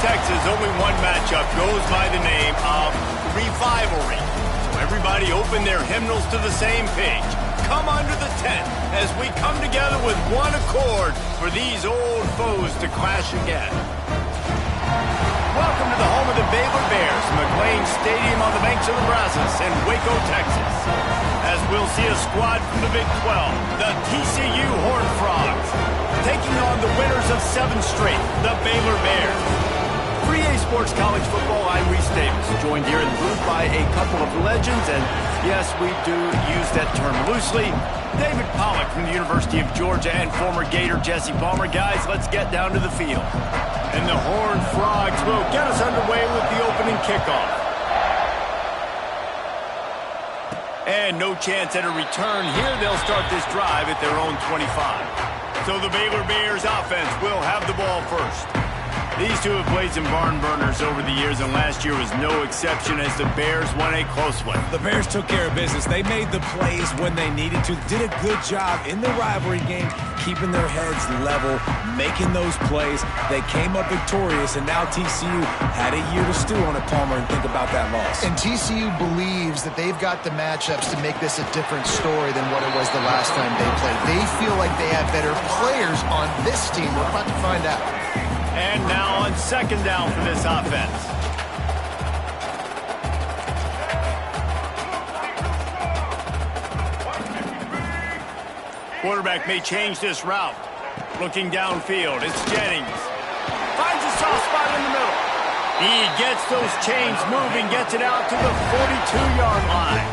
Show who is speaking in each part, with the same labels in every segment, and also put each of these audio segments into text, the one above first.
Speaker 1: Texas, only one matchup goes by the name of Revivalry. So everybody open their hymnals to the same page. Come under the tent as we come together with one accord for these old foes to clash again. Welcome to the home of the Baylor Bears, McLean Stadium on the banks of the Brazos in Waco, Texas. As we'll see a squad from the Big 12, the TCU Horned Frogs, taking on the winners of 7 straight, the Baylor Bears. For EA Sports College Football, I'm Reese Davis, joined here in the booth by a couple of legends, and yes, we do use that term loosely. David Pollack from the University of Georgia and former Gator Jesse Palmer. Guys, let's get down to the field. And the Horned Frogs will get us underway with the opening kickoff. And no chance at a return here. They'll start this drive at their own 25. So the Baylor Bears offense will have the ball first. These two have played some barn burners over the years, and last year was no exception as the Bears won a close one.
Speaker 2: The Bears took care of business. They made the plays when they needed to. Did a good job in the rivalry game, keeping their heads level, making those plays. They came up victorious, and now TCU had a year to stew on it, Palmer, and think about that loss.
Speaker 3: And TCU believes that they've got the matchups to make this a different story than what it was the last time they played. They feel like they have better players on this team. We're about to find out.
Speaker 1: And now on second down for this offense. Quarterback may change this route. Looking downfield, it's Jennings. Finds a soft spot in the middle. He gets those chains moving, gets it out to the 42-yard line.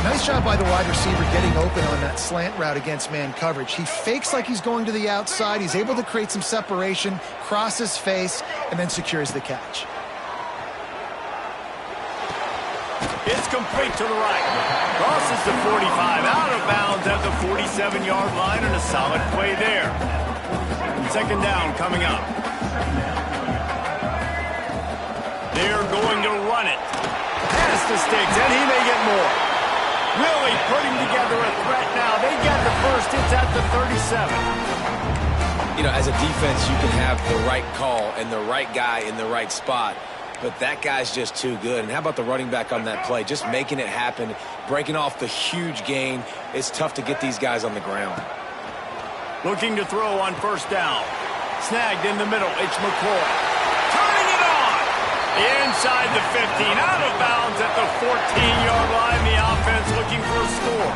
Speaker 3: Nice job by the wide receiver getting open on that slant route against man coverage. He fakes like he's going to the outside. He's able to create some separation, cross his face, and then secures the catch.
Speaker 1: It's complete to the right. Crosses the 45, out of bounds at the 47-yard line, and a solid play there. Second down coming up. They're going to run it. Pass to Sticks, and he may get more. Really putting together a threat now. They get the first. It's at the 37.
Speaker 2: You know, as a defense, you can have the right call and the right guy in the right spot, but that guy's just too good. And how about the running back on that play? Just making it happen, breaking off the huge gain. It's tough to get these guys on the ground.
Speaker 1: Looking to throw on first down. Snagged in the middle. It's McCoy. Turning it on. Inside the 15. Out of bounds at the 14-yard line. The offense looking for a score.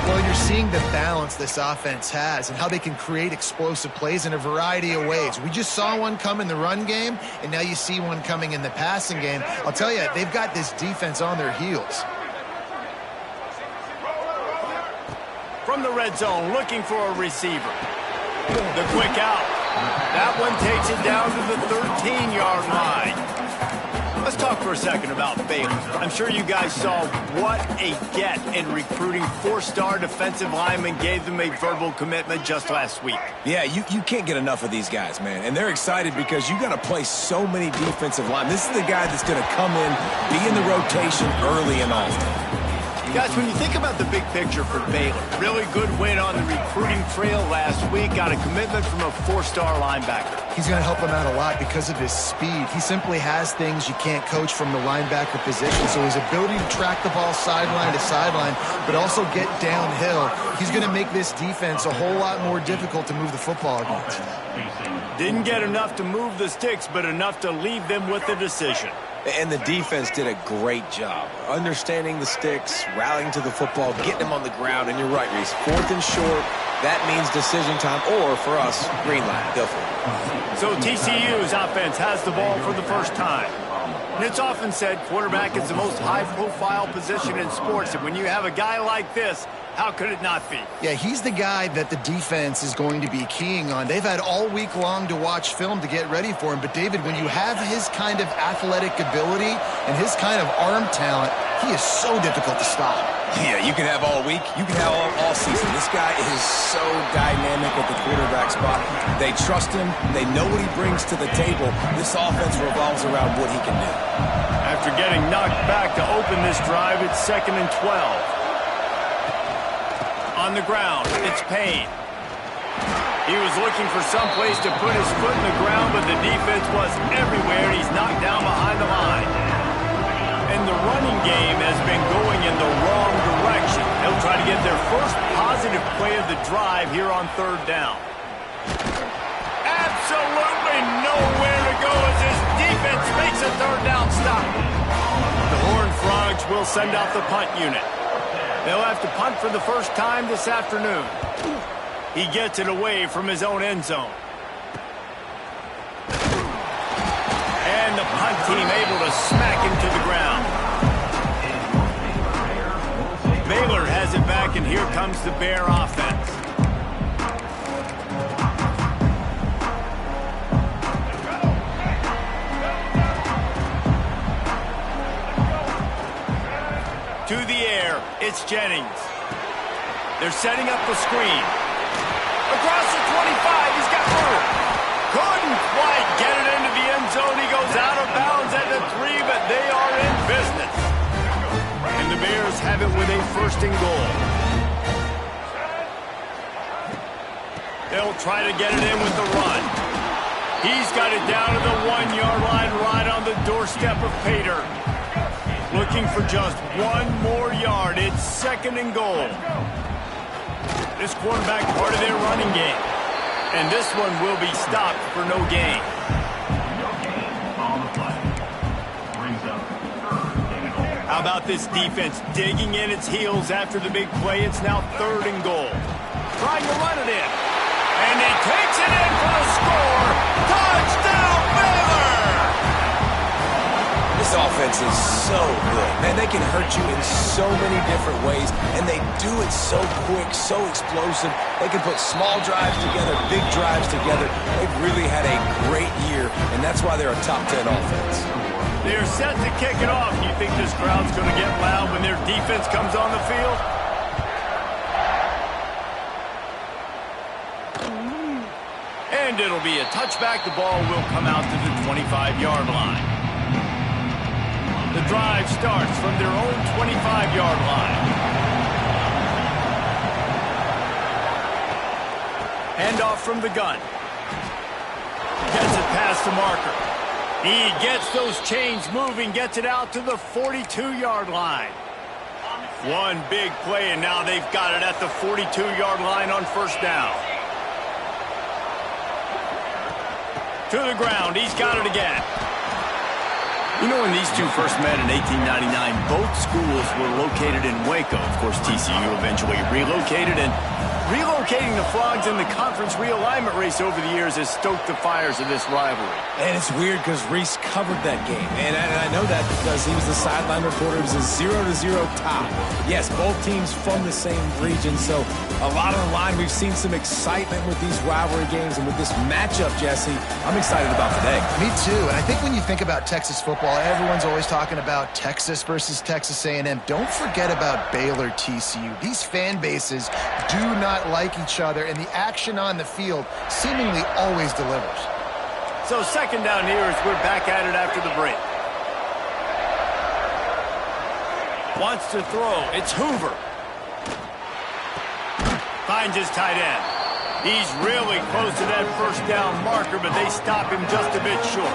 Speaker 3: Well, you're seeing the balance this offense has and how they can create explosive plays in a variety of ways. We just saw one come in the run game, and now you see one coming in the passing game. I'll tell you, they've got this defense on their heels.
Speaker 1: From the red zone, looking for a receiver. The quick out. That one takes it down to the 13-yard line. Let's talk for a second about Baylor. I'm sure you guys saw what a get in recruiting. 4-star defensive linemen, gave them a verbal commitment just last week.
Speaker 2: Yeah, you can't get enough of these guys, man. And they're excited because you got to play so many defensive linemen. This is the guy that's going to come in, be in the rotation early and often.
Speaker 1: Guys, when you think about the big picture for Baylor, really good win on the recruiting trail last week. Got a commitment from a 4-star linebacker.
Speaker 3: He's going to help him out a lot because of his speed. He simply has things you can't coach from the linebacker position. So his ability to track the ball sideline to sideline, but also get downhill, he's going to make this defense a whole lot more difficult to move the football against.
Speaker 1: Didn't get enough to move the sticks, but enough to leave them with the decision.
Speaker 2: And the defense did a great job understanding the sticks, rallying to the football, getting them on the ground. And you're right, Reese. 4th and short, that means decision time, or for us, green line. Go for it.
Speaker 1: So TCU's offense has the ball for the first time. And it's often said quarterback is the most high-profile position in sports. And when you have a guy like this, how could it not be?
Speaker 3: Yeah, he's the guy that the defense is going to be keying on. They've had all week long to watch film to get ready for him. But, David, when you have his kind of athletic ability and his kind of arm talent, he is so difficult to stop.
Speaker 2: Yeah, you can have all week. You can have all season. This guy is so dynamic at the quarterback spot. They trust him. They know what he brings to the table. This offense revolves around what he can do.
Speaker 1: After getting knocked back to open this drive, it's 2nd and 12. On the ground, it's Payne. He was looking for some place to put his foot in the ground, but the defense was everywhere, and he's knocked down behind the line. And the running game has been going in the wrong direction. They'll try to get their first positive play of the drive here on third down. Absolutely nowhere to go as his defense makes a third down stop. The Horned Frogs will send out the punt unit. They'll have to punt for the first time this afternoon. He gets it away from his own end zone. And the punt team able to smack him to the ground. Baylor has it back, and here comes the Bear offense. To the air, it's Jennings. They're setting up the screen. Across the 25, he's got room. Couldn't quite get it into the end zone. He goes out of bounds at the 3, but they are in business. And the Bears have it with a first and goal. They'll try to get it in with the run. He's got it down to the 1-yard line right on the doorstep of Pater. Looking for just one more yard. It's second and goal. This quarterback part of their running game. And this one will be stopped for no gain. How about this defense digging in its heels after the big play? It's now third and goal. Trying to run it in. And he takes it in for the score. Touchdown, Baylor!
Speaker 2: This offense is so good. Man, they can hurt you in so many different ways, and they do it so quick, so explosive. They can put small drives together, big drives together. They've really had a great year, and that's why they're a top 10 offense.
Speaker 1: They're set to kick it off. You think this crowd's going to get loud when their defense comes on the field? And it'll be a touchback. The ball will come out to the 25-yard line. The drive starts from their own 25-yard line. Handoff from the gun. Gets it past the marker. He gets those chains moving, gets it out to the 42-yard line. One big play, and now they've got it at the 42-yard line on first down. To the ground, he's got it again. You know, when these two first met in 1899, both schools were located in Waco. Of course, TCU eventually relocated, and relocating the Frogs in the conference realignment race over the years has stoked the fires of this rivalry.
Speaker 2: And it's weird because Reese covered that game. And I know that because he was the sideline reporter. It was a 0-0 tie. Yes, both teams from the same region. So a lot on the line. We've seen some excitement with these rivalry games. And with this matchup, Jesse, I'm excited about today.
Speaker 3: Me too. And I think when you think about Texas football, everyone's always talking about Texas versus Texas A&M. Don't forget about Baylor TCU. These fan bases do not like each other, and the action on the field seemingly always delivers.
Speaker 1: So second down here as we're back at it after the break. Wants to throw. It's Hoover. Finds his tight end. He's really close to that first down marker, but they stop him just a bit short.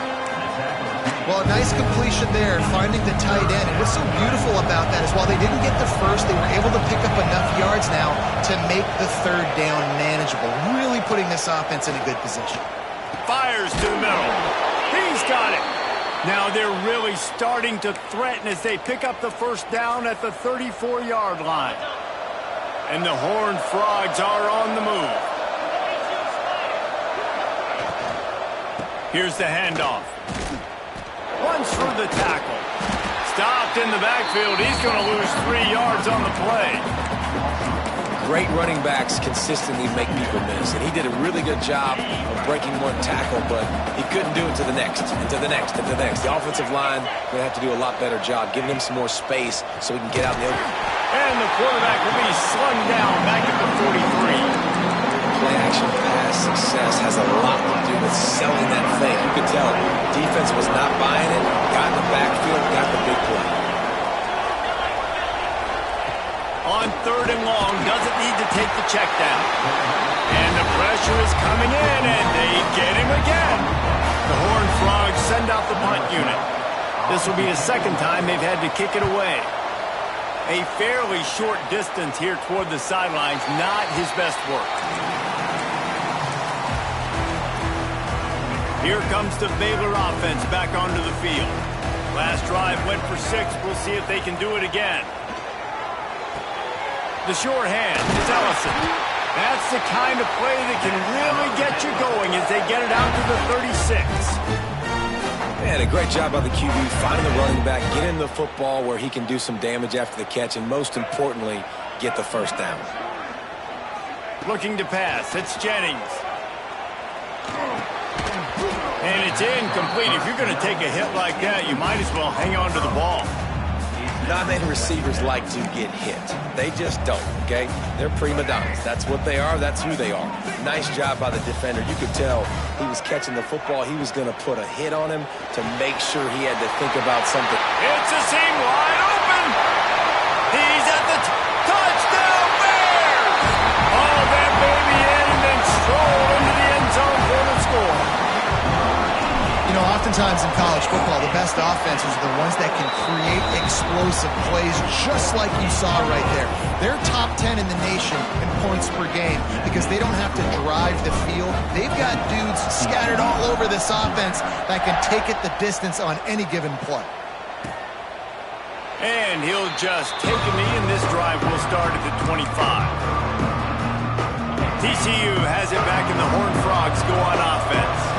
Speaker 3: Well, a nice completion there, finding the tight end. And what's so beautiful about that is while they didn't get the first, they were able to pick up enough yards now to make the third down manageable, really putting this offense in a good position.
Speaker 1: Fires to the middle. He's got it. Now they're really starting to threaten as they pick up the first down at the 34-yard line. And the Horned Frogs are on the move. Here's the handoff. Runs for the tackle. Stopped in the backfield. He's going to lose 3 yards on the play.
Speaker 2: Great running backs consistently make people miss, and he did a really good job of breaking one tackle, but he couldn't do it to the next, and to the next, and to the next. The offensive line going to have to do a lot better job, giving him some more space so he can get out in the open.
Speaker 1: And the quarterback will be slung down back at the 43.
Speaker 2: Play-action pass success has a lot to do with selling that thing. You could tell defense was not buying it, got in the backfield, got the big play.
Speaker 1: On on 3rd and long. Doesn't need to take the check down. And the pressure is coming in, and they get him again. The Horned Frogs send out the punt unit. This will be the second time they've had to kick it away. A fairly short distance here toward the sidelines, not his best work. Here comes the Baylor offense back onto the field. Last drive went for 6. We'll see if they can do it again. The short hand is Ellison. That's the kind of play that can really get you going as they get it out to the 36.
Speaker 2: Man, a great job by the QB finding the running back, getting the football where he can do some damage after the catch, and most importantly, get the first down.
Speaker 1: Looking to pass. It's Jennings. And it's incomplete. If you're going to take a hit like that, you might as well hang on to the ball.
Speaker 2: Not many receivers like to get hit. They just don't, okay? They're prima donnas. That's what they are. That's who they are. Nice job by the defender. You could tell he was catching the football. He was going to put a hit on him to make sure he had to think about something.
Speaker 1: It's a seam wide open. He's at the touchdown Bears! Haul that baby in and then stroll into the end zone for the score.
Speaker 3: You know, oftentimes in college football, the best offenses are the ones that can create explosive plays just like you saw right there. They're top 10 in the nation in points per game because they don't have to drive the field. They've got dudes scattered all over this offense that can take it the distance on any given play.
Speaker 1: And he'll just take a knee, and this drive will start at the 25. TCU has it back, and the Horned Frogs go on offense.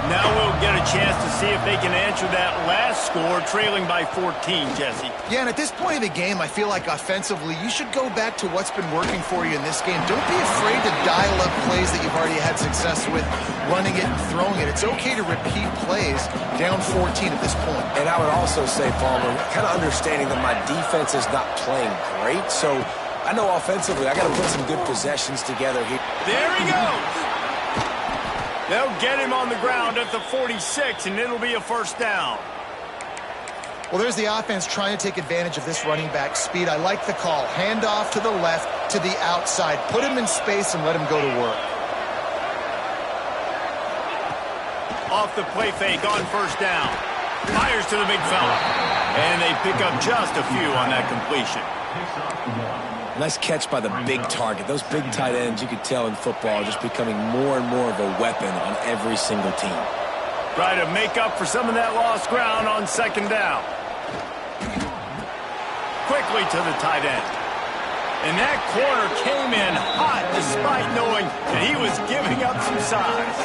Speaker 1: Now we'll get a chance to see if they can answer that last score, trailing by 14, Jesse.
Speaker 3: Yeah, and at this point of the game, I feel like offensively, you should go back to what's been working for you in this game. Don't be afraid to dial up plays that you've already had success with, running it and throwing it. It's okay to repeat plays down 14 at this point.
Speaker 2: And I would also say, Palmer, kind of understanding that my defense is not playing great, so I know offensively I got to put some good possessions together here.
Speaker 1: There he goes. They'll get him on the ground at the 46, and it'll be a first down.
Speaker 3: Well, there's the offense trying to take advantage of this running back speed. I like the call. Hand off to the left, to the outside. Put him in space and let him go to work.
Speaker 1: Off the play fake on first down. Fires to the big fella. And they pick up just a few on that completion.
Speaker 2: Nice catch by the big target. Those big tight ends, you could tell in football, are just becoming more and more of a weapon on every single team.
Speaker 1: Try to make up for some of that lost ground on second down. Quickly to the tight end. And that corner came in hot despite knowing that he was giving up some size.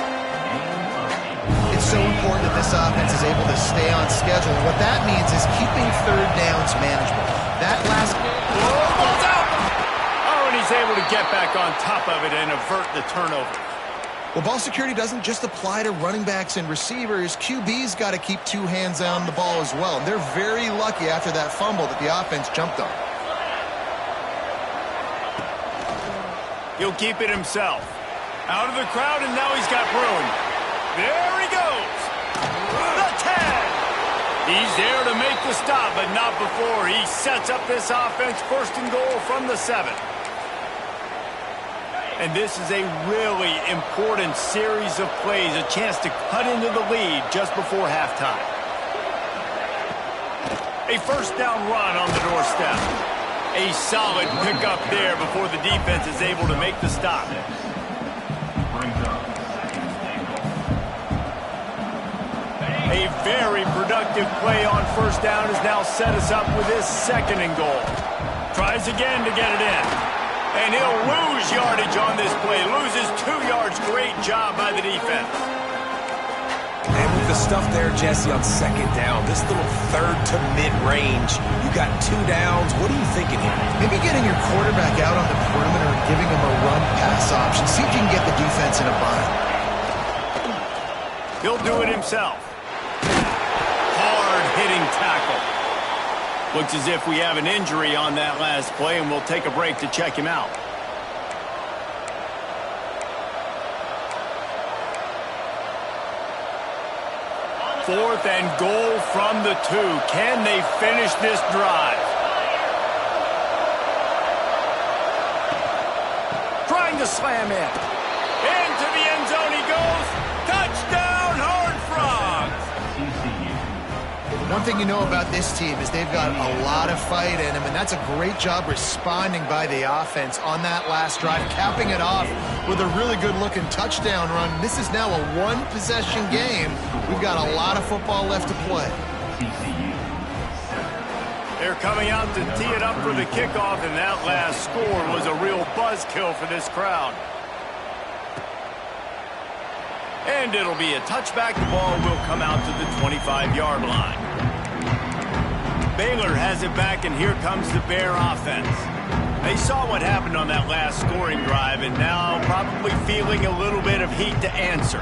Speaker 3: It's so important that this offense is able to stay on schedule. What that means is keeping third downs manageable. That last...
Speaker 1: Ball's out! Oh, and he's able to get back on top of it and avert the turnover.
Speaker 3: Well, ball security doesn't just apply to running backs and receivers. QB's got to keep two hands on the ball as well. And they're very lucky after that fumble that the offense jumped on.
Speaker 1: He'll keep it himself. Out of the crowd, and now he's got room. There he goes. The 10. He's there to make the stop, but not before he sets up this offense first and goal from the 7. And this is a really important series of plays, a chance to cut into the lead just before halftime. A first down run on the doorstep. A solid pickup there before the defense is able to make the stop. A very productive play on first down has now set us up with his second and goal. Tries again to get it in. And he'll lose yardage on this play. Loses 2 yards. Great job by the defense.
Speaker 2: And with the stuff there, Jesse, on second down, this little third to mid-range, you got 2 downs. What are you thinking here?
Speaker 3: Maybe getting your quarterback out on the perimeter and giving him a run-pass option. See if you can get the defense in a bind.
Speaker 1: He'll do it himself. Hard-hitting tackle. Looks as if we have an injury on that last play, and we'll take a break to check him out. Fourth and goal from the 2. Can they finish this drive? to slam in. Into the end zone he goes. Touchdown, Horned Frogs!
Speaker 3: One thing you know about this team is they've got a lot of fight in them, and that's a great job responding by the offense on that last drive, capping it off with a really good-looking touchdown run. This is now a one-possession game. We've got a lot of football left to play.
Speaker 1: They're coming out to tee it up for the kickoff, and that last score was a real buzzkill for this crowd. And it'll be a touchback. The ball will come out to the 25-yard line. Baylor has it back, and here comes the Bear offense. They saw what happened on that last scoring drive, and now probably feeling a little bit of heat to answer.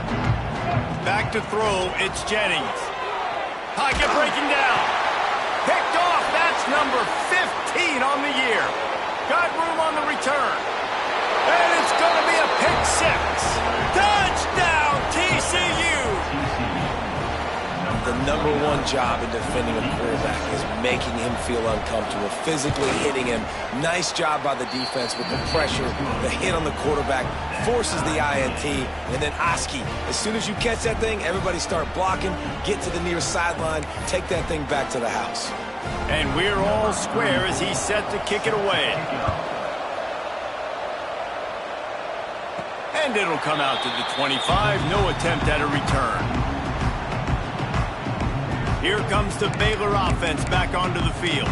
Speaker 1: Back to throw, it's Jennings. Pocket breaking down. Picked off, that's number 15 on the year. Got room on the return. And it's going to be a pick six. Touchdown, TCU!
Speaker 2: The number one job in defending a quarterback is making him feel uncomfortable, physically hitting him. Nice job by the defense with the pressure, the hit on the quarterback, forces the INT, and then Oski. As soon as you catch that thing, everybody start blocking, get to the near sideline, take that thing back to the house.
Speaker 1: And we're all square as he's set to kick it away. And it'll come out to the 25. No attempt at a return. Here comes the Baylor offense back onto the field.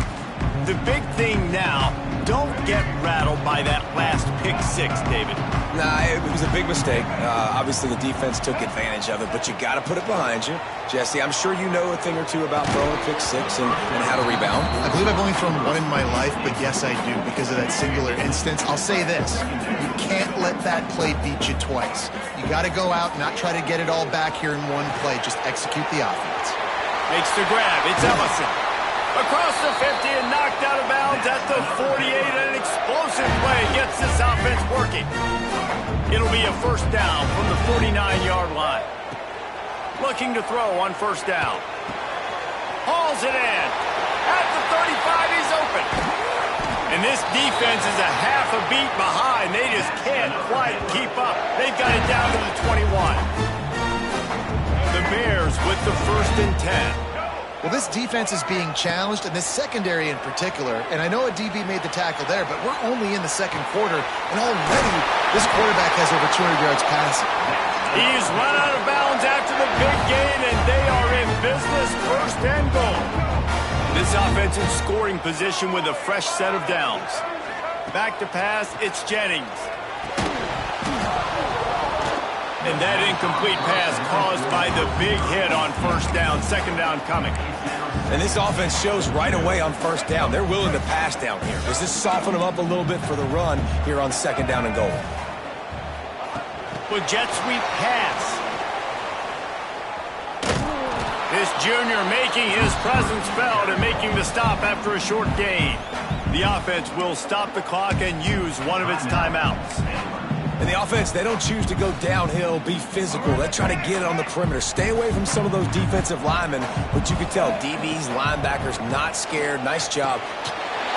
Speaker 1: The big thing now, don't get rattled by that last pick six, David.
Speaker 2: Nah, it was a big mistake. Obviously, the defense took advantage of it, but you got to put it behind you. Jesse, I'm sure you know a thing or two about throwing a pick six and how to rebound.
Speaker 3: I believe I've only thrown one in my life, but yes, I do because of that singular instance. I'll say this. You can't let that play beat you twice. You got to go out and not try to get it all back here in one play. Just execute the offense.
Speaker 1: Makes the grab. It's Ellison. Across the 50 and knocked out of bounds at the 48. An explosive play gets this offense working. It'll be a first down from the 49-yard line. Looking to throw on first down. Hauls it in. At the 35, he's open. And this defense is a half a beat behind. They just can't quite keep up. They've got it down to the 21. The Bears with the 1st and 10.
Speaker 3: Well, this defense is being challenged, and this secondary in particular. And I know a DB made the tackle there, but we're only in the second quarter, and already this quarterback has over 200 yards passing.
Speaker 1: He's run out of bounds after the big gain, and they are in business, 1st and goal. This offense in scoring position with a fresh set of downs. Back to pass, it's Jennings. And that incomplete pass caused by the big hit on first down, second down coming.
Speaker 2: And this offense shows right away on first down. They're willing to pass down here. Does this soften them up a little bit for the run here on second down and goal?
Speaker 1: With jet sweep pass. This junior making his presence felt and making the stop after a short gain. The offense will stop the clock and use one of its timeouts.
Speaker 2: And the offense, they don't choose to go downhill, be physical. They try to get it on the perimeter. Stay away from some of those defensive linemen. But you can tell, DBs, linebackers, not scared. Nice job.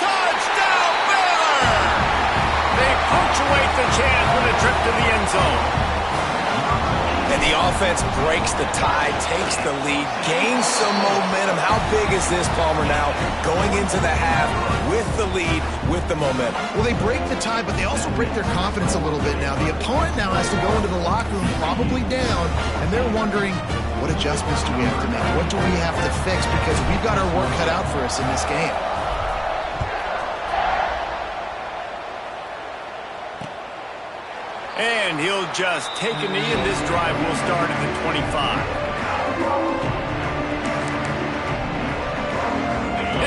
Speaker 1: Touchdown, Baylor! They punctuate the chance with a trip to the end zone.
Speaker 2: And the offense breaks the tie, takes the lead, gains some momentum. How big is this, Palmer, now? Going into the half with the lead, with the momentum.
Speaker 3: Well, they break the tie, but they also break their confidence a little bit now. The opponent now has to go into the locker room probably down, and they're wondering, what adjustments do we have to make? What do we have to fix? Because we've got our work cut out for us in this game.
Speaker 1: And he'll just take a knee, and this drive will start at the 25.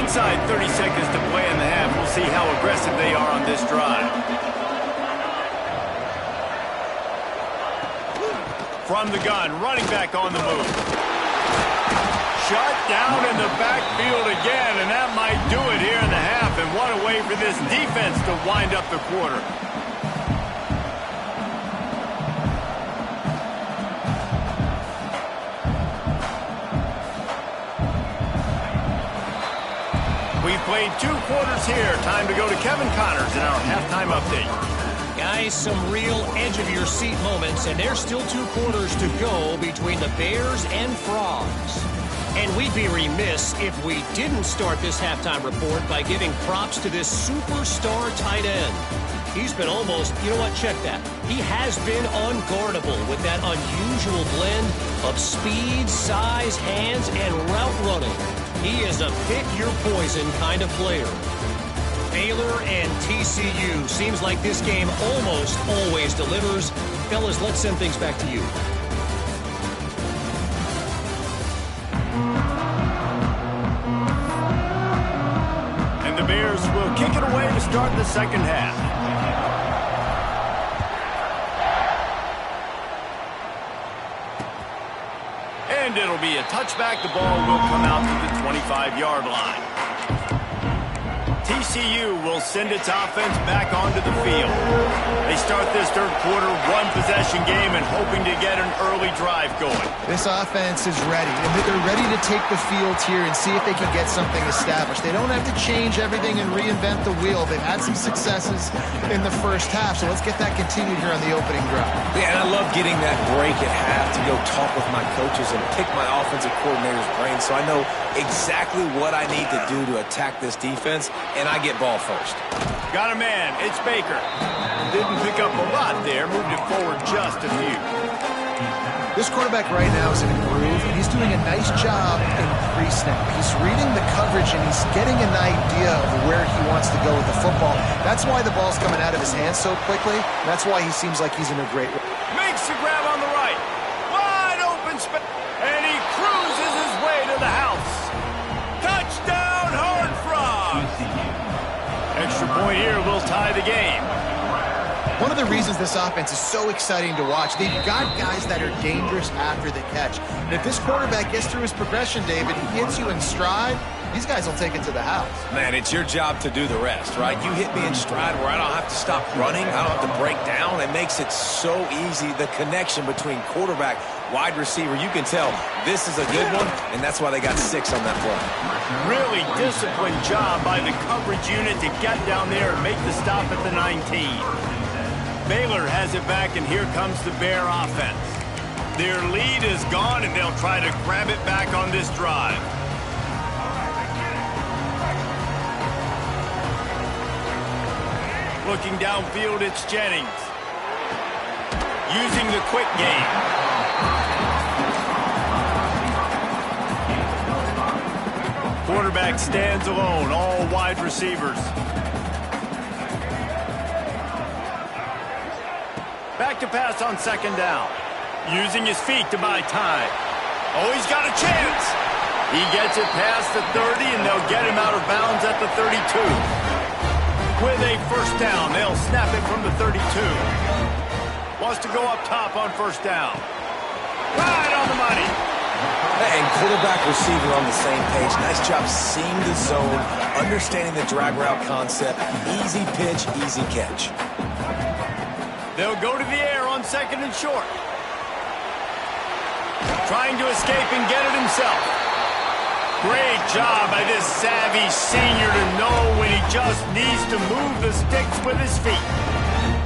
Speaker 1: Inside 30 seconds to play in the half. We'll see how aggressive they are on this drive. From the gun, running back on the move. Shut down in the backfield again, and that might do it here in the half. And what a way for this defense to wind up the quarter. We've played 2 quarters here. Time to go to Kevin Connors in our halftime update.
Speaker 4: Guys, some real edge-of-your-seat moments, and there's still 2 quarters to go between the Bears and Frogs. And we'd be remiss if we didn't start this halftime report by giving props to this superstar tight end. He's been almost, you know what, check that. He has been unguardable with that unusual blend of speed, size, hands, and route running. He is a pick-your-poison kind of player. Baylor and TCU. Seems like this game almost always delivers. Fellas, let's send things back to you.
Speaker 1: And the Bears will kick it away to start the second half. And it'll be a touchback. The ball will come out to the 25-yard line. TCU will send its offense back onto the field. They start this third quarter one-possession game and hoping to get an early drive going.
Speaker 3: This offense is ready, and they're ready to take the field here and see if they can get something established. They don't have to change everything and reinvent the wheel. They've had some successes in the first half, so let's get that continued here on the opening drive.
Speaker 2: Yeah, and I love getting that break at half to go talk with my coaches and pick my offensive coordinator's brain so I know exactly what I need to do to attack this defense, and I get ball first.
Speaker 1: Got a man. It's Baker. Didn't pick up a lot there. Moved it forward just a few.
Speaker 3: This quarterback right now is in a groove, and he's doing a nice job in pre-snap. He's reading the coverage, and he's getting an idea of where he wants to go with the football. That's why the ball's coming out of his hands so quickly. That's why he seems like he's in a great way.
Speaker 1: Makes the grab on the right. Wide open space. And he cruises his way to the house. Touchdown, Horned Frogs. Extra point here will tie the game.
Speaker 3: One of the reasons this offense is so exciting to watch, they've got guys that are dangerous after the catch. And if this quarterback gets through his progression, David, he hits you in stride, these guys will take it to the house.
Speaker 2: Man, it's your job to do the rest, right? You hit me in stride where I don't have to stop running. I don't have to break down. It makes it so easy. The connection between quarterback, wide receiver, you can tell this is a good one, and that's why they got 6 on that play.
Speaker 1: Really disciplined job by the coverage unit to get down there and make the stop at the 19. Baylor has it back, and here comes the Bear offense. Their lead is gone, and they'll try to grab it back on this drive. Looking downfield, it's Jennings. Using the quick game. Quarterback stands alone, all wide receivers. Back to pass on second down. Using his feet to buy time. Oh, he's got a chance. He gets it past the 30, and they'll get him out of bounds at the 32. With a first down, they'll snap it from the 32. Wants to go up top on first down. Right on the money.
Speaker 2: And quarterback receiver on the same page. Nice job seeing the zone, understanding the drag route concept. Easy pitch, easy catch.
Speaker 1: They'll go to the air on second and short. Trying to escape and get it himself. Great job by this savvy senior to know when he just needs to move the sticks with his feet.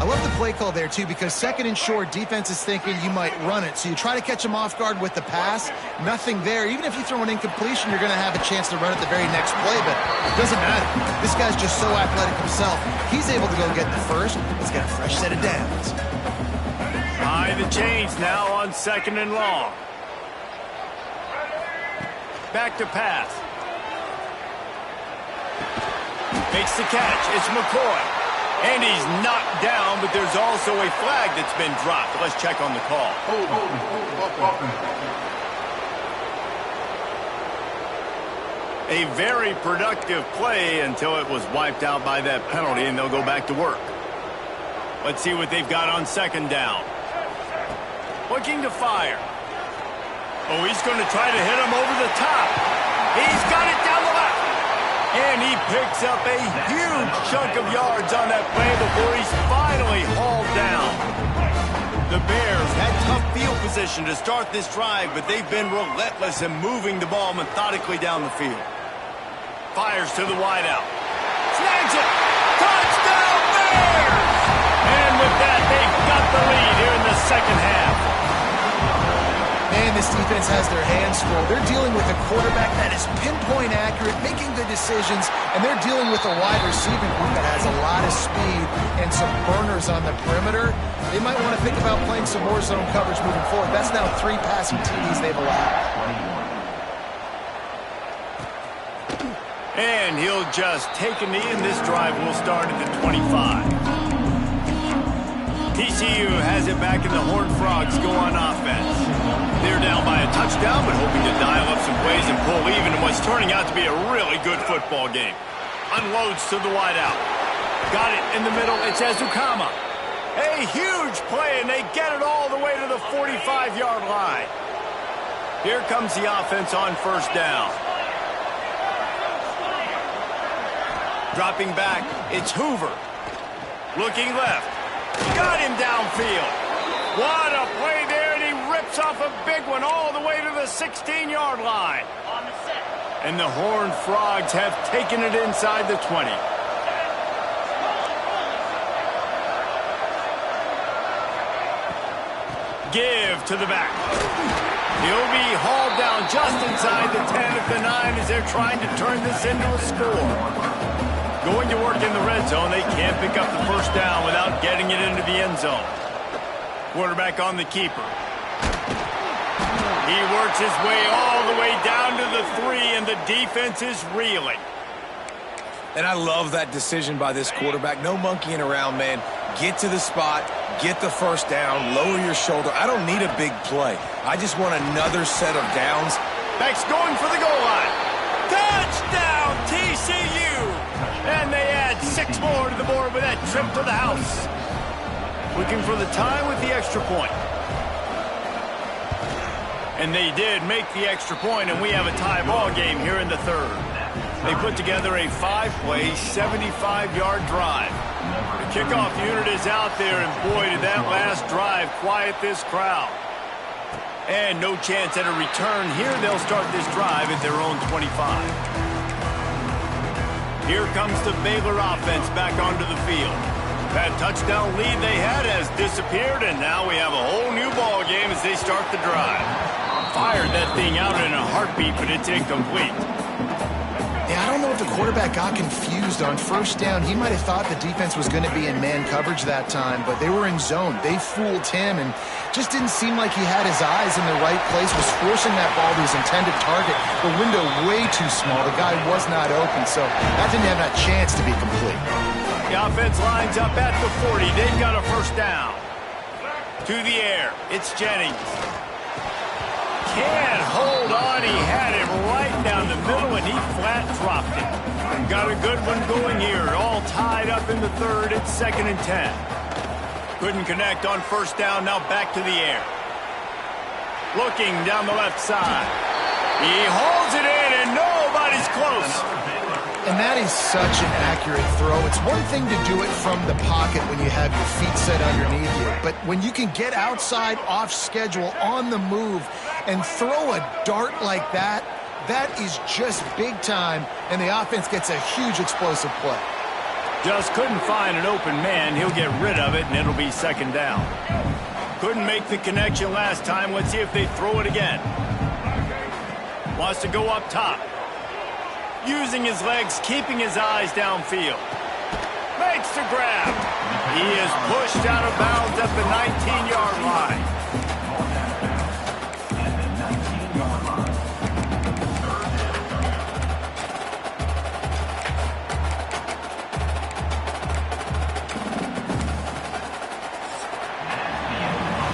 Speaker 3: I love the play call there, too, because second and short, defense is thinking you might run it. So you try to catch him off guard with the pass. Nothing there. Even if you throw an incompletion, you're going to have a chance to run it the very next play, but it doesn't matter. This guy's just so athletic himself. He's able to go get the first. Let's get a fresh set of downs.
Speaker 1: High the chains now on second and long. Back to pass. Makes the catch. It's McCoy. And he's knocked down, but there's also a flag that's been dropped. Let's check on the call. A very productive play until it was wiped out by that penalty, and they'll go back to work. Let's see what they've got on second down. Looking to fire. Oh, he's going to try to hit him over the top. He's got it down the left. And he picks up a huge chunk of yards on that play before he's finally hauled down. The Bears had tough field position to start this drive, but they've been relentless in moving the ball methodically down the field. Fires to the wideout. Snags it. Touchdown Bears! And with second half.
Speaker 3: Man, this defense has their hands full. They're dealing with a quarterback that is pinpoint accurate, making good decisions, and they're dealing with a wide receiving group that has a lot of speed and some burners on the perimeter. They might want to think about playing some more zone coverage moving forward. That's now 3 passing TDs they've allowed.
Speaker 1: And he'll just take a knee, and this drive will start at the 25. TCU has it back, and the Horned Frogs go on offense. They're down by a touchdown, but hoping to dial up some plays and pull even in what's turning out to be a really good football game. Unloads to the wideout. Got it in the middle. It's Ezukama. A huge play, and they get it all the way to the 45-yard line. Here comes the offense on first down. Dropping back, it's Hoover. Looking left. Got him downfield. What a play there, and he rips off a big one all the way to the 16-yard line. And the Horned Frogs have taken it inside the 20. Give to the back. He'll be hauled down just inside the 10 at the 9 as they're trying to turn this into a score. Going to work in the red zone. They can't pick up the first down without getting it into the end zone. Quarterback on the keeper. He works his way all the way down to the 3, and the defense is reeling.
Speaker 2: And I love that decision by this quarterback. No monkeying around, man. Get to the spot, get the first down, lower your shoulder. I don't need a big play. I just want another set of downs.
Speaker 1: Back's going for the goal line. Touchdown, TCU! And they add 6 more to the board with that trip to the house. Looking for the tie with the extra point. And they did make the extra point, and we have a tie ball game here in the 3rd. They put together a 5-play, 75-yard drive. The kickoff unit is out there, and boy, did that last drive quiet this crowd. And no chance at a return here. They'll start this drive at their own 25. Here comes the Baylor offense back onto the field. That touchdown lead they had has disappeared, and now we have a whole new ball game as they start the drive. Fired that thing out in a heartbeat, but it's incomplete.
Speaker 3: Yeah, I don't know if the quarterback got confused on first down. He might have thought the defense was going to be in man coverage that time, but they were in zone. They fooled him and just didn't seem like he had his eyes in the right place, was forcing that ball to his intended target. The window way too small. The guy was not open, so that didn't have that chance to be complete.
Speaker 1: The offense lines up at the 40. They've got a first down. To the air. It's Jennings. Can't hold on. He had it right down the middle, and he flat dropped it. Got a good one going here. All tied up in the 3rd. It's 2nd and 10. Couldn't connect on first down. Now back to the air. Looking down the left side. He holds it in, and nobody's close.
Speaker 3: And that is such an accurate throw. It's one thing to do it from the pocket when you have your feet set underneath you, but when you can get outside, off schedule, on the move, and throw a dart like that, that is just big time, and the offense gets a huge explosive play.
Speaker 1: Just couldn't find an open man. He'll get rid of it, and it'll be 2nd down. Couldn't make the connection last time. Let's see if they throw it again. Wants to go up top. Using his legs, keeping his eyes downfield. Makes the grab. He is pushed out of bounds at the 19-yard line.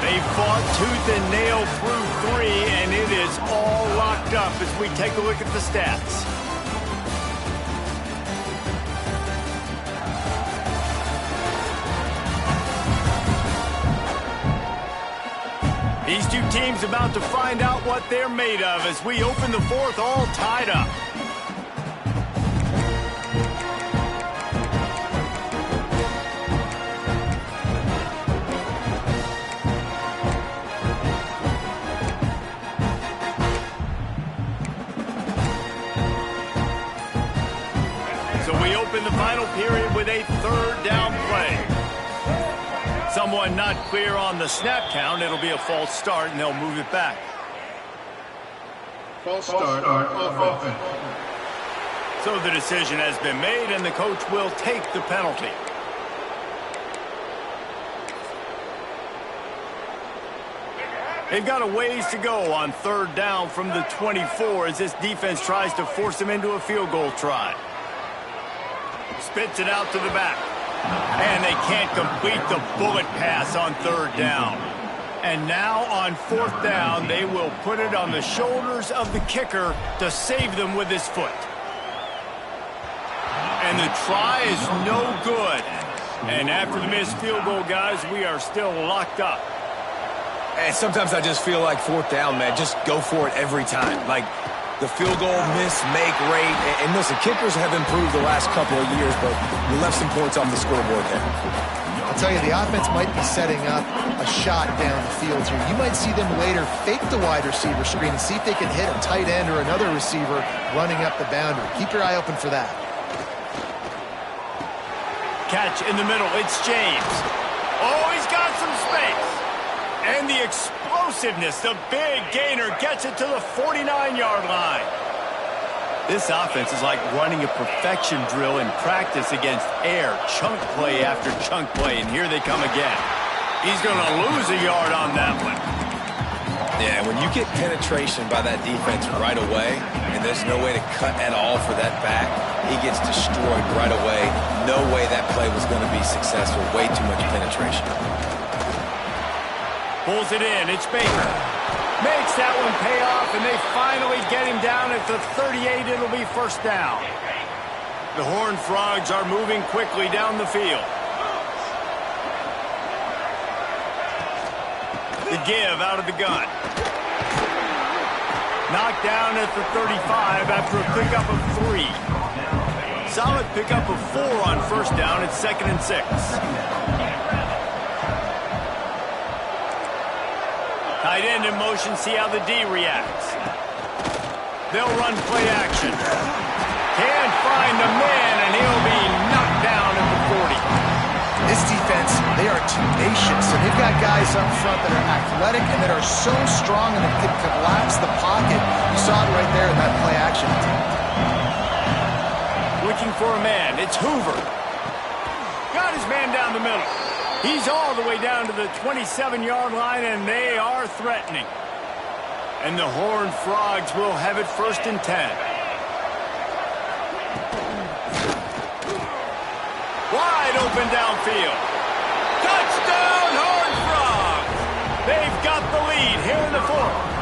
Speaker 1: They fought tooth and nail through 3, and it is all locked up as we take a look at the stats. These two teams about to find out what they're made of as we open the 4th all tied up. So we open the final period with a 3rd down play. Someone not not clear on the snap count. It'll be a false start, and they'll move it back.
Speaker 3: False start on offense.
Speaker 1: So the decision has been made, and the coach will take the penalty. They've got a ways to go on third down from the 24 as this defense tries to force them into a field goal try. Spits it out to the back. And they can't complete the bullet pass on third down. And now on fourth down, they will put it on the shoulders of the kicker to save them with his foot. And the try is no good. And after the missed field goal, guys, we are still locked up.
Speaker 2: And sometimes I just feel like fourth down, man, just go for it every time. Like the field goal miss-make rate. And listen, kickers have improved the last couple of years, but we left some points on the scoreboard there.
Speaker 3: I'll tell you, the offense might be setting up a shot down the field here. You might see them later fake the wide receiver screen and see if they can hit a tight end or another receiver running up the boundary. Keep your eye open for that.
Speaker 1: Catch in the middle. It's James. Oh, he's got some space. And the explosiveness, the big gainer gets it to the 49-yard line. This offense is like running a perfection drill in practice against air. Chunk play after chunk play, and here they come again. He's going to lose a yard on that one.
Speaker 2: Yeah, when you get penetration by that defense right away, and there's no way to cut at all for that back, he gets destroyed right away. No way that play was going to be successful. Way too much penetration.
Speaker 1: Pulls it in. It's Baker. Makes that one pay off, and they finally get him down at the 38. It'll be first down. The Horned Frogs are moving quickly down the field. The give out of the gun. Knocked down at the 35 after a pickup of 3. Solid pickup of 4 on first down. It's 2nd and 6. Tight end in motion, see how the D reacts. They'll run play action. Can't find the man, and he'll be knocked down at the 40.
Speaker 3: This defense, they are tenacious, and they've got guys up front that are athletic and that are so strong and that can collapse the pocket. You saw it right there in that play action attempt.
Speaker 1: Looking for a man. It's Hoover. Got his man down the middle. He's all the way down to the 27-yard line, and they are threatening. And the Horned Frogs will have it 1st and 10. Wide open downfield. Touchdown, Horned Frogs! They've got the lead here in the 4th.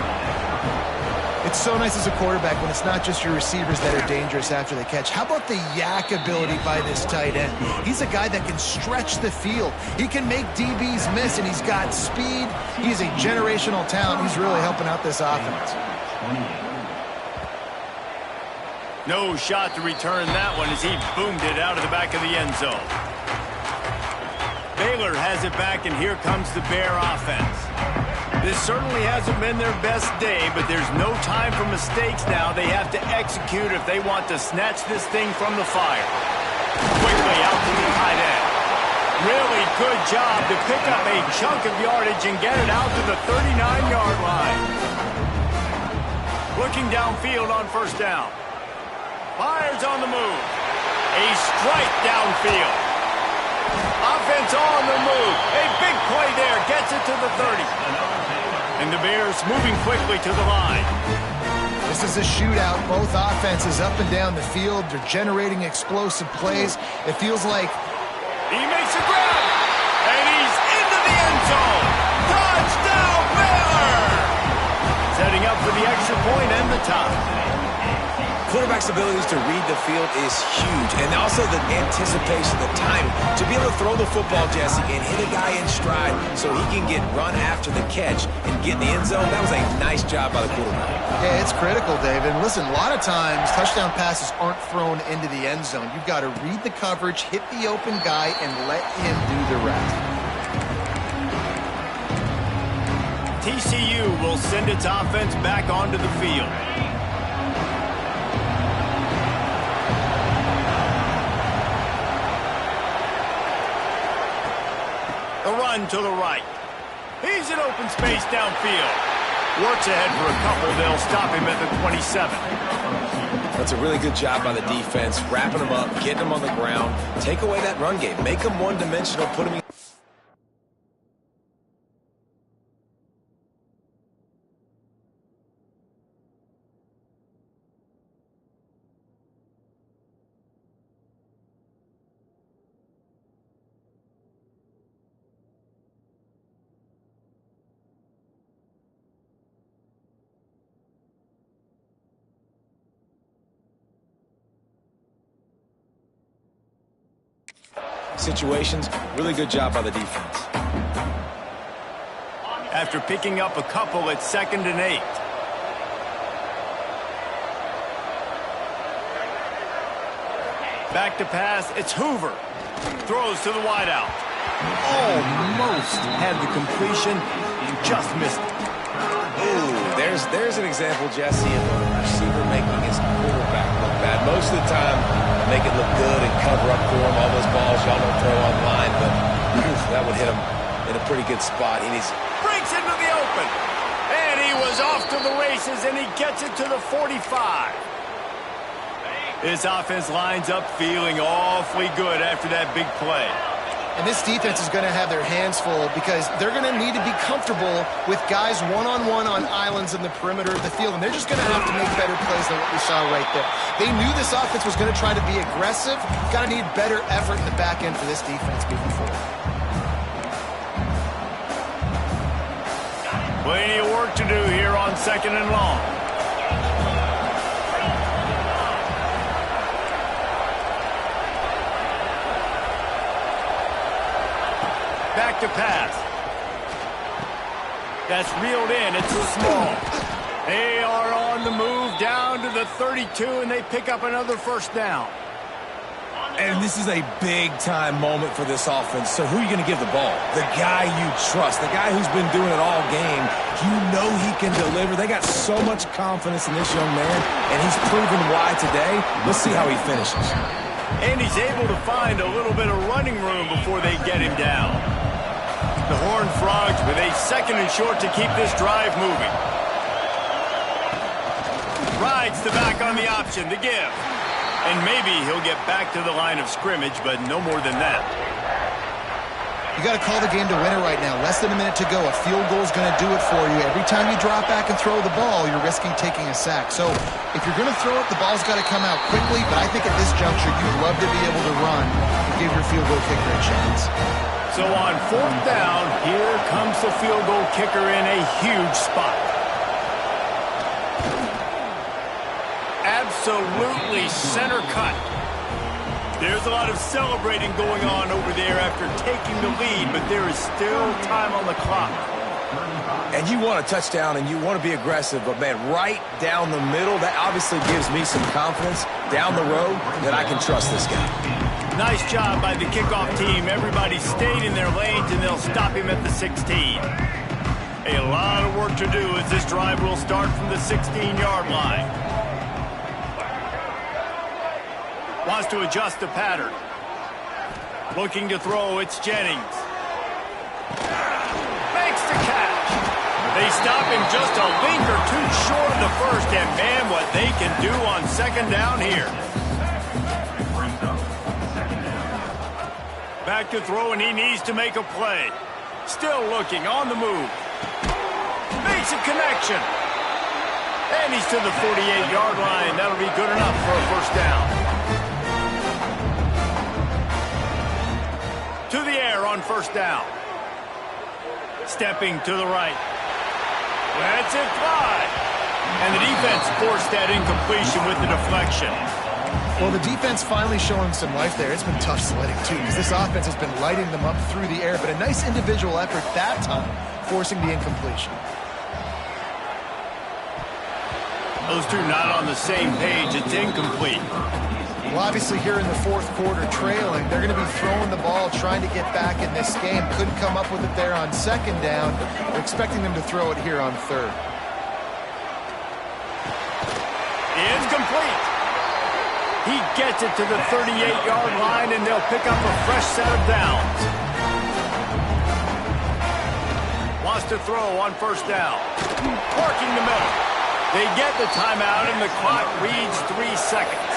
Speaker 3: It's so nice as a quarterback when it's not just your receivers that are dangerous after the catch. How about the yak ability by this tight end? He's a guy that can stretch the field. He can make DBs miss, and he's got speed. He's a generational talent. He's really helping out this offense.
Speaker 1: No shot to return that one as he boomed it out of the back of the end zone. Baylor has it back, and here comes the Bear offense. This certainly hasn't been their best day, but there's no time for mistakes now. They have to execute if they want to snatch this thing from the fire. Quickly out to the tight end. Really good job to pick up a chunk of yardage and get it out to the 39-yard line. Looking downfield on first down. Fires on the move. A strike downfield. Offense on the move. A big play there. Gets it to the 30. And the Bears moving quickly to the line.
Speaker 3: This is a shootout. Both offenses up and down the field. They're generating explosive plays. It feels like...
Speaker 1: He makes a grab. And he's into the end zone. Touchdown, Baylor! Setting up for the extra point and the tie.
Speaker 2: Quarterback's abilities to read the field is huge, and also the anticipation, the timing, to be able to throw the football, Jesse, and hit a guy in stride so he can get run after the catch and get in the end zone. That was a nice job by the quarterback.
Speaker 3: Yeah, it's critical, David. And listen, a lot of times touchdown passes aren't thrown into the end zone. You've got to read the coverage, hit the open guy, and let him do the rest.
Speaker 1: TCU will send its offense back onto the field. The run to the right. He's in open space downfield. Works ahead for a couple. They'll stop him at the 27.
Speaker 2: That's a really good job by the defense, wrapping him up, getting him on the ground. Take away that run game. Make him one-dimensional, put him in. Situations, really good job by the defense.
Speaker 1: After picking up a couple at 2nd and 8. Back to pass, it's Hoover. Throws to the wideout. Almost had the completion, and just missed it.
Speaker 2: Ooh, there's an example, Jesse, of a receiver making his quarterback look bad. Most of the time, make it look good and cover up for him. All those balls y'all don't throw online, but that would hit him in a pretty good spot.
Speaker 1: Breaks into the open, and he was off to the races, and he gets it to the 45. This offense lines up feeling awfully good after that big play.
Speaker 3: And this defense is going to have their hands full because they're going to need to be comfortable with guys one-on-one on islands in the perimeter of the field, and they're just going to have to make better plays than what we saw right there. They knew this offense was going to try to be aggressive. Got to need better effort in the back end for this defense moving forward.
Speaker 1: Plenty of work to do here on 2nd and long. Back to pass. That's reeled in. It's small. They are on the move down to the 32, and they pick up another first down.
Speaker 2: And this is a big-time moment for this offense. So who are you going to give the ball? The guy you trust, the guy who's been doing it all game. You know he can deliver. They got so much confidence in this young man, and he's proven why today. Let's see how he finishes.
Speaker 1: And he's able to find a little bit of running room before they get him down. The Horned Frogs with a 2nd and short to keep this drive moving. Rides the back on the option to give. And maybe he'll get back to the line of scrimmage, but no more than that.
Speaker 3: You got to call the game to win it right now. Less than a minute to go. A field goal is going to do it for you. Every time you drop back and throw the ball, you're risking taking a sack. So if you're going to throw it, the ball's got to come out quickly. But I think at this juncture, you'd love to be able to run and give your field goal kicker a chance.
Speaker 1: So on 4th down, here comes the field goal kicker in a huge spot. Absolutely center cut. There's a lot of celebrating going on over there after taking the lead, but there is still time on the clock.
Speaker 2: And you want a touchdown and you want to be aggressive, but man, right down the middle, that obviously gives me some confidence down the road that I can trust this guy.
Speaker 1: Nice job by the kickoff team. Everybody stayed in their lanes, and they'll stop him at the 16. A lot of work to do as this drive will start from the 16-yard line. Wants to adjust the pattern. Looking to throw, it's Jennings. Makes the catch. They stop him just a link or two short of the first, and man, what they can do on 2nd down here. Back to throw, and he needs to make a play. Still looking, on the move. Makes a connection. And he's to the 48-yard line. That'll be good enough for a first down. To the air on 1st down. Stepping to the right. Lets it fly. And the defense forced that incompletion with the deflection.
Speaker 3: Well, the defense finally showing some life there. It's been tough sledding, too, because this offense has been lighting them up through the air. But a nice individual effort that time, forcing the incompletion.
Speaker 1: Those two not on the same page. It's incomplete.
Speaker 3: Well, obviously here in the 4th quarter trailing, they're going to be throwing the ball, trying to get back in this game. Couldn't come up with it there on 2nd down. We're expecting them to throw it here on 3rd.
Speaker 1: It's complete. He gets it to the 38-yard line, and they'll pick up a fresh set of downs. lost to throw on first down. Parking the middle. They get the timeout, and the clock reads 3 seconds.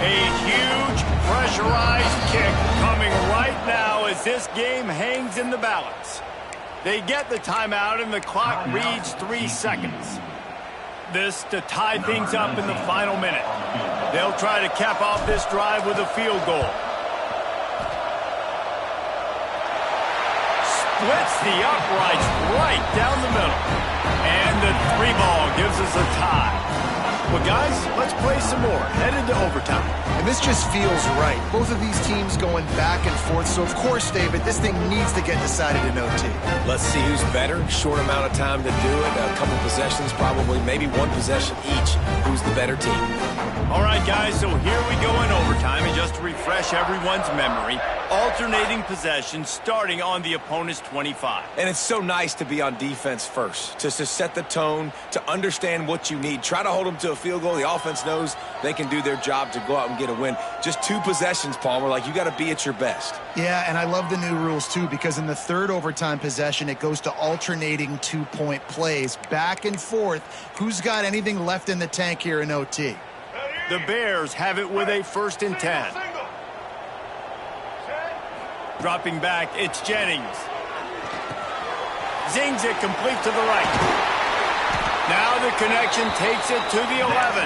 Speaker 1: A huge pressurized kick coming right now as this game hangs in the balance. They get the timeout, and the clock reads 3 seconds. This to tie things up in the final minute. They'll try to cap off this drive with a field goal. Splits the uprights right down the middle. And the 3 ball gives us a tie. Well, guys, let's play some more. Headed to overtime.
Speaker 3: And this just feels right. Both of these teams going back and forth. So, of course, David, this thing needs to get decided in OT.
Speaker 2: Let's see who's better. Short amount of time to do it. A couple possessions, probably maybe one possession each. Who's the better team?
Speaker 1: All right, guys, so here we go in overtime. And just to refresh everyone's memory, alternating possessions starting on the opponent's 25.
Speaker 2: And it's so nice to be on defense first, just to set the tone, to understand what you need. Try to hold them to a field goal. The offense knows they can do their job to go out and get a win. Just 2 possessions, Palmer. Like, you got to be at your best.
Speaker 3: Yeah, and I love the new rules, too, because in the third overtime possession, it goes to alternating 2-point plays. Back and forth. Who's got anything left in the tank here in OT?
Speaker 1: The Bears have it with a 1st and 10. Dropping back, it's Jennings. Zings it complete to the right. Now the connection takes it to the 11.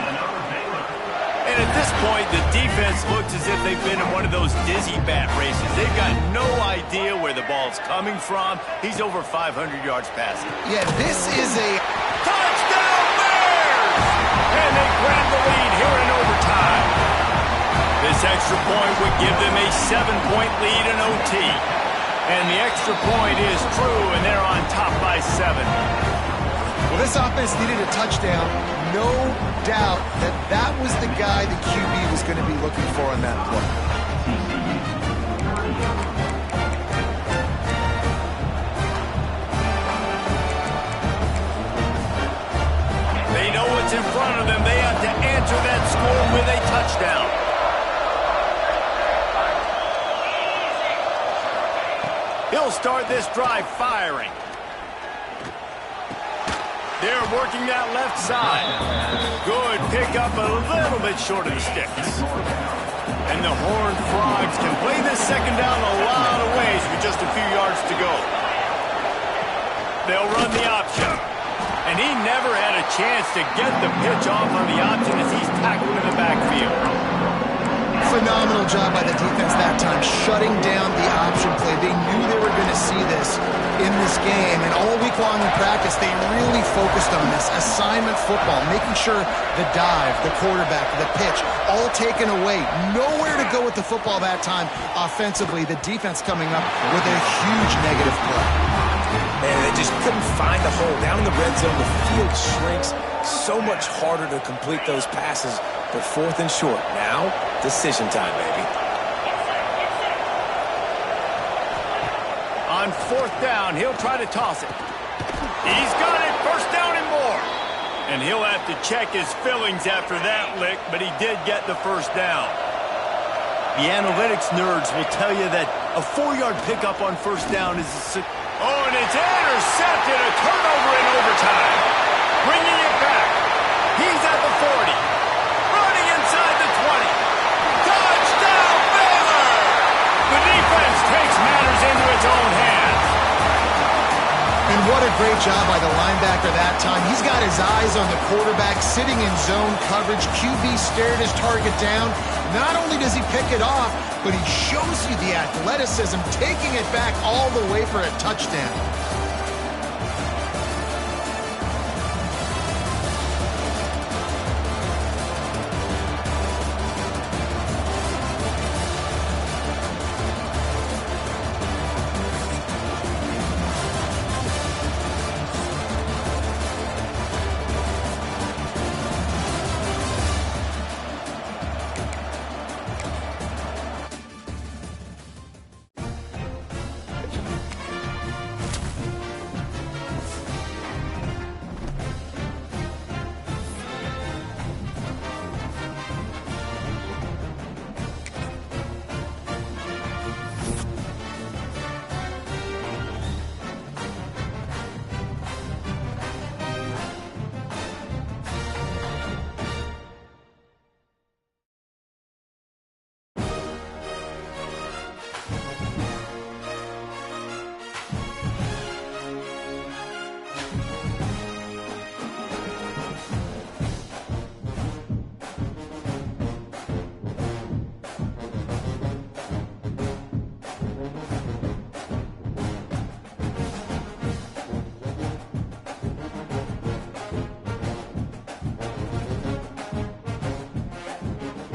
Speaker 1: And at this point, the defense looks as if they've been in one of those dizzy bat races. They've got no idea where the ball's coming from. He's over 500 yards passing.
Speaker 3: Yeah, this is a
Speaker 1: touchdown Bears! And they grab the lead here in overtime. This extra point would give them a 7-point lead in OT. And the extra point is true, and they're on top by 7.
Speaker 3: Well, this offense needed a touchdown. No doubt that that was the guy the QB was going to be looking for on that play.
Speaker 1: They know what's in front of them. They have to answer that score with a touchdown. He'll start this drive firing. They're working that left side. Good pickup, a little bit short of the sticks. And the Horned Frogs can play this second down a lot of ways with just a few yards to go. They'll run the option. And he never had a chance to get the pitch off on the option as he's tackled in the backfield.
Speaker 3: Phenomenal job by the defense that time, shutting down the option play. They knew they were going to see this in this game, and all week long in practice, they really focused on this. Assignment football, making sure the dive, the quarterback, the pitch, all taken away. Nowhere to go with the football that time offensively. The defense coming up with a huge negative play.
Speaker 2: Man, they just couldn't find a hole. Down in the red zone, the field shrinks. So much harder to complete those passes. But 4th and short. Now, decision time, baby.
Speaker 1: On 4th down, he'll try to toss it. He's got it. 1st down and more. And he'll have to check his fillings after that lick, but he did get the 1st down. The analytics nerds will tell you that a 4-yard pickup on 1st down is oh, and it's intercepted. A turnover in overtime. Bringing it back. He's at the 40. Running inside the 20. Touchdown, Baylor! The defense takes matters into its own hands.
Speaker 3: And what a great job by the linebacker that time. He's got his eyes on the quarterback, sitting in zone coverage. QB stared his target down. Not only does he pick it off, but he shows you the athleticism, taking it back all the way for a touchdown.